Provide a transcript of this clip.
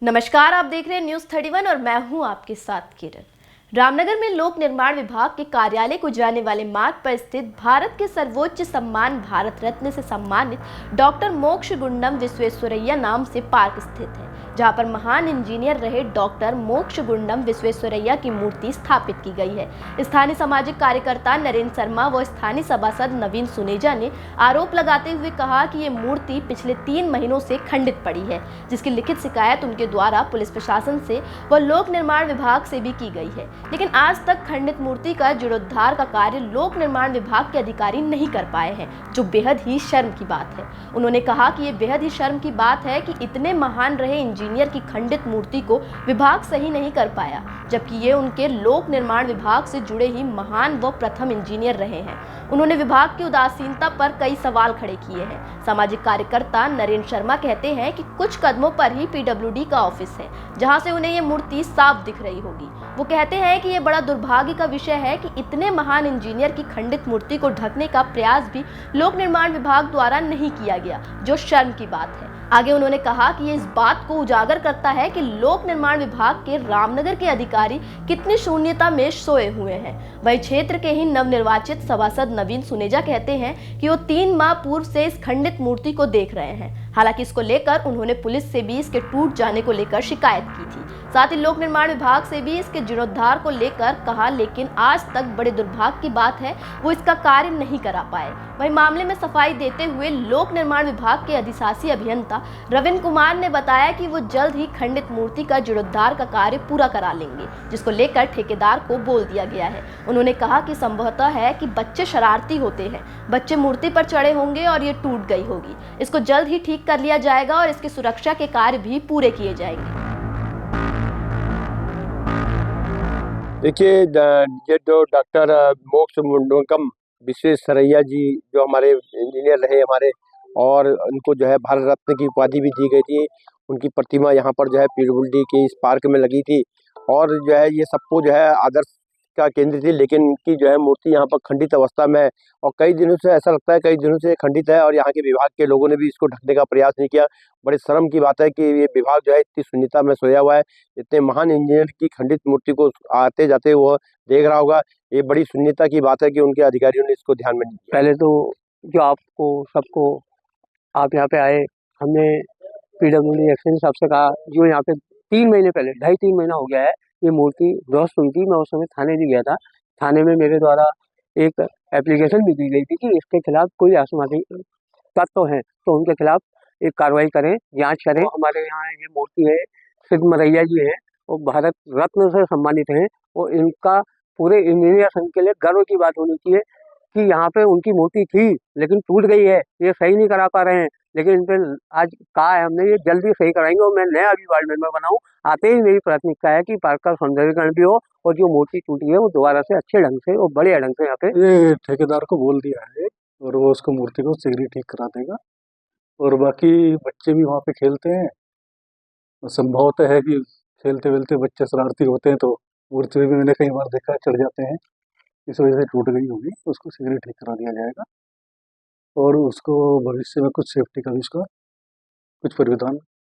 नमस्कार, आप देख रहे हैं न्यूज़ 31 और मैं हूं आपके साथ किरण। रामनगर में लोक निर्माण विभाग के कार्यालय को जाने वाले मार्ग पर स्थित भारत के सर्वोच्च सम्मान भारत रत्न से सम्मानित डॉक्टर मोक्ष गुंडम विश्वेश्वरैया नाम से पार्क स्थित है, जहां पर महान इंजीनियर रहे डॉक्टर मोक्ष गुंडम विश्वेश्वरैया की मूर्ति स्थापित की गई है। स्थानीय सामाजिक कार्यकर्ता नरेंद्र शर्मा व स्थानीय सभासद नवीन सुनेजा ने आरोप लगाते हुए कहा कि ये मूर्ति पिछले 3 महीनों से खंडित पड़ी है, जिसकी लिखित शिकायत उनके द्वारा पुलिस प्रशासन से व लोक निर्माण विभाग से भी की गई है, लेकिन आज तक खंडित मूर्ति का जीर्णोद्धार का कार्य लोक निर्माण विभाग के अधिकारी नहीं कर पाए हैं, जो बेहद ही शर्म की बात है। उन्होंने कहा कि ये बेहद ही शर्म की बात है कि इतने महान रहे इंजीनियर की खंडित मूर्ति को विभाग सही नहीं कर पाया, जबकि ये उनके लोक निर्माण विभाग से जुड़े ही महान व प्रथम इंजीनियर रहे हैं। उन्होंने विभाग की उदासीनता पर कई सवाल खड़े किए हैं। सामाजिक कार्यकर्ता नरेंद्र शर्मा कहते हैं कि कुछ कदमों पर ही पीडब्ल्यूडी का ऑफिस है, जहां से उन्हें ये मूर्ति साफ दिख रही होगी। वो कहते हैं कि ये बड़ा दुर्भाग्य का विषय है कि इतने महान इंजीनियर की खंडित मूर्ति को ढकने का प्रयास भी लोक निर्माण विभाग द्वारा नहीं किया गया, जो शर्म की बात है। आगे उन्होंने कहा कि ये इस बात को उजागर करता है कि लोक निर्माण विभाग के रामनगर के अधिकारी कितनी शून्यता में सोए हुए हैं। वही क्षेत्र के ही नवनिर्वाचित सभासद नवीन सुनेजा कहते हैं कि वो 3 माह पूर्व से इस खंडित मूर्ति को देख रहे हैं। हालांकि इसको लेकर उन्होंने पुलिस से भी इसके टूट जाने को लेकर शिकायत की थी, साथ ही लोक निर्माण विभाग से भी इसके जीर्णोद्धार को लेकर कहा, लेकिन आज तक बड़े दुर्भाग्य की बात है वो इसका कार्य नहीं करा पाए। वही मामले में सफाई देते हुए लोक निर्माण विभाग के अधिशासी अभियंता रविंद्र कुमार ने बताया कि वो जल्द ही खंडित मूर्ति का जीर्णोद्धार का कार्य पूरा करा लेंगे, जिसको लेकर ठेकेदार को बोल दिया गया है। उन्होंने कहा कि संभवतः है कि बच्चे शरारती होते हैं, बच्चे मूर्ति पर चढ़े होंगे और ये टूट गई होगी। इसको जल्द ही ठीक कर लिया जाएगा और इसकी सुरक्षा के कार्य भी पूरे किए जाएंगे। देखिए, ये जो डॉक्टर मोक्ष गुंडम विश्वेश्वरैया जी जो हमारे इंजीनियर रहे हमारे, और उनको जो है भारत रत्न की उपाधि भी दी गई थी। उनकी प्रतिमा यहाँ पर जो है पीडब्ल्यूडी के इस पार्क में लगी थी, और जो है ये सबको जो है आदर्श का केंद्र थी, लेकिन इनकी जो है मूर्ति यहाँ पर खंडित अवस्था में है और कई दिनों से ऐसा लगता है कई दिनों से खंडित है, और यहाँ के विभाग के लोगों ने भी इसको ढकने का प्रयास नहीं किया। बड़ी शर्म की बात है कि ये विभाग जो है इतनी शून्यता में सोया हुआ है। इतने महान इंजीनियर की खंडित मूर्ति को आते जाते वो देख रहा होगा। ये बड़ी शून्यता की बात है कि उनके अधिकारियों ने इसको ध्यान में नहीं दिया। पहले तो जो आपको सबको आप यहाँ पे आए, हमने पीडब्ल्यूडी एक्सचेंज साहब से कहा, जो यहाँ पे 3 महीने पहले 2.5-3 महीना हो गया है ये मूर्ति ध्वस्त हुई थी। मैं उस समय थाने भी गया था। थाने में मेरे द्वारा एक एप्लीकेशन भी दी गई थी कि इसके खिलाफ कोई आपराधिक तत्व हैं तो उनके खिलाफ एक कार्रवाई करें, जांच करें। हमारे यहाँ ये मूर्ति है, सिद्धमरैया जी हैं, वो भारत रत्न से सम्मानित हैं, और इनका पूरे इंजीनियर संघ के लिए गर्व की बात होनी चाहिए कि यहाँ पे उनकी मूर्ति थी लेकिन टूट गई है, ये सही नहीं करा पा रहे हैं। लेकिन इन पे आज कहा है हमने, ये जल्दी सही कराएंगे और मैं नया अभी वार्ड मेंबर बना हूँ। आते ही मेरी प्राथमिकता है कि पार्क का सौंदर्यीकरण भी हो और जो मूर्ति टूटी है वो दोबारा से अच्छे ढंग से और बढ़िया ढंग से यहाँ पे। ये ठेकेदार को बोल दिया है और वो उसको मूर्ति को शीघ्र ही ठीक करा देगा। और बाकी बच्चे भी वहाँ पे खेलते हैं, संभवतः है कि खेलते वेलते बच्चे शरारती होते हैं तो मूर्ति भी मैंने कई बार देखा चढ़ जाते हैं, इस वजह से टूट गई होगी। उसको शीघ्र ही ठीक करा दिया जाएगा और उसको भविष्य में कुछ सेफ्टी का भी उसका कुछ परिविधान